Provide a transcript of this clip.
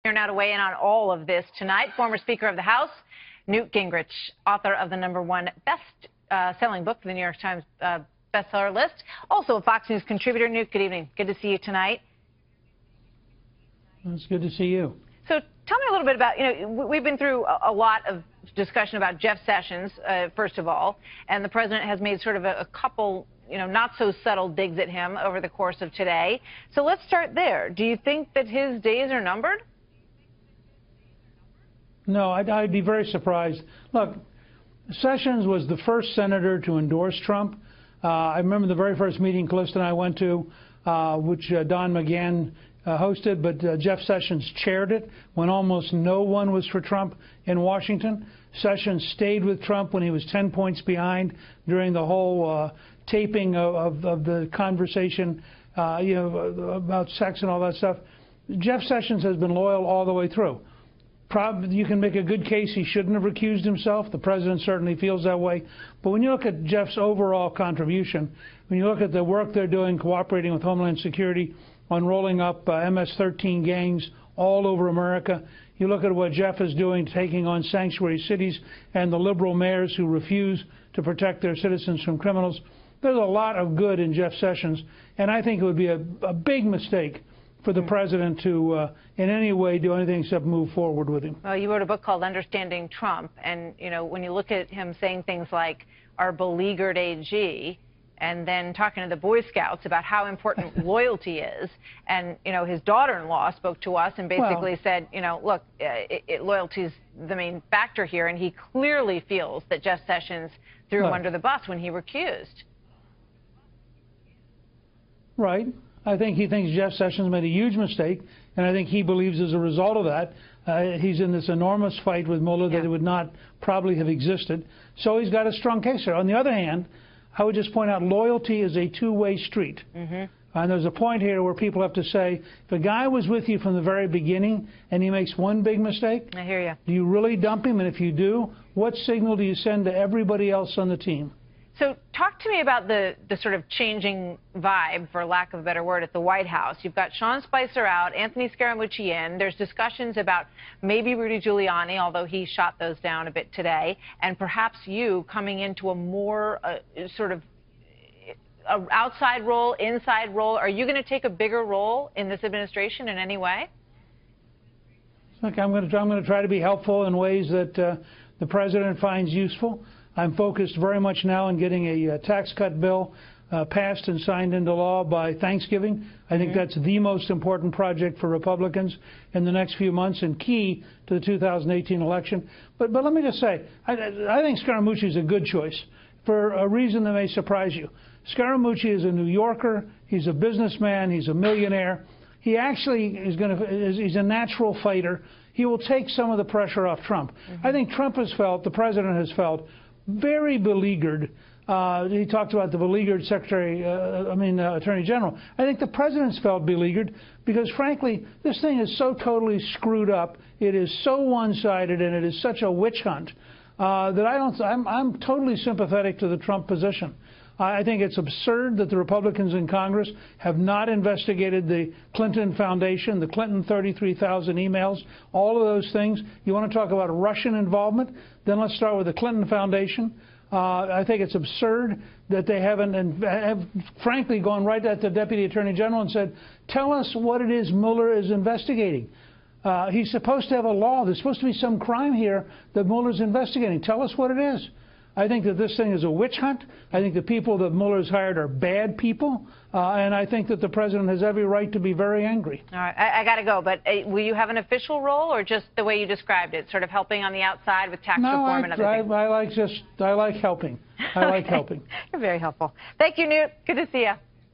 Here now to weigh in on all of this tonight, former Speaker of the House, Newt Gingrich, author of the #1 best-selling book for the New York Times bestseller list, also a Fox News contributor. Newt, good evening. Good to see you tonight. It's good to see you. So tell me a little bit about, we've been through a lot of discussion about Jeff Sessions, first of all, and the president has made sort of a couple, not so subtle digs at him over the course of today. So let's start there. Do you think that his days are numbered? No, I'd be very surprised. Look, Sessions was the first senator to endorse Trump. I remember the very first meeting Calista and I went to, which Don McGahn hosted, but Jeff Sessions chaired it when almost no one was for Trump in Washington. Sessions stayed with Trump when he was 10 points behind during the whole taping of the conversation, about sex and all that stuff. Jeff Sessions has been loyal all the way through. You can make a good case he shouldn't have recused himself. The president certainly feels that way. But when you look at Jeff's overall contribution, when you look at the work they're doing cooperating with Homeland Security on rolling up MS-13 gangs all over America, you look at what Jeff is doing taking on sanctuary cities and the liberal mayors who refuse to protect their citizens from criminals, there's a lot of good in Jeff Sessions. And I think it would be a big mistake for the president to in any way do anything except move forward with him. Well, you wrote a book called Understanding Trump, and when you look at him saying things like our beleaguered AG, and then talking to the Boy Scouts about how important loyalty is, and his daughter-in-law spoke to us and basically said, look, loyalty is the main factor here, and he clearly feels that Jeff Sessions threw him under the bus when he recused. Right. I think he thinks Jeff Sessions made a huge mistake, and I think he believes as a result of that, he's in this enormous fight with Mueller that would not probably have existed. So he's got a strong case there. On the other hand, I would just point out loyalty is a two-way street. And there's a point here where people have to say, if a guy was with you from the very beginning and he makes one big mistake, I hear you. Do you really dump him? And if you do, what signal do you send to everybody else on the team? So talk to me about the sort of changing vibe, for lack of a better word, at the White House. You've got Sean Spicer out, Anthony Scaramucci in. There's discussions about maybe Rudy Giuliani, although he shot those down a bit today, and perhaps you coming into a more sort of outside role, inside role. Are you going to take a bigger role in this administration in any way? Look, I'm going to try to be helpful in ways that the president finds useful. I'm focused very much now on getting a tax cut bill passed and signed into law by Thanksgiving. I think that's the most important project for Republicans in the next few months and key to the 2018 election. But let me just say, I think Scaramucci is a good choice for a reason that may surprise you. Scaramucci is a New Yorker. He's a businessman. He's a millionaire. He actually he's a natural fighter. He will take some of the pressure off Trump. I think Trump has felt, the president has felt, very beleaguered. He talked about the beleaguered Attorney General. I think the president's felt beleaguered because, frankly, this thing is so totally screwed up. It is so one-sided, and it is such a witch hunt that I'm totally sympathetic to the Trump position. I think it's absurd that the Republicans in Congress have not investigated the Clinton Foundation, the Clinton 33,000 emails, all of those things. You want to talk about Russian involvement? Then let's start with the Clinton Foundation. I think it's absurd that they haven't, and have frankly gone right at the Deputy Attorney General and said, tell us what it is Mueller is investigating. He's supposed to have a law. There's supposed to be some crime here that Mueller's investigating. Tell us what it is. I think that this thing is a witch hunt. I think the people that Mueller's hired are bad people. And I think that the president has every right to be very angry. All right. I got to go. But will you have an official role or just the way you described it, sort of helping on the outside with tax reform and other things? I like helping. I like helping. You're very helpful. Thank you, Newt. Good to see you.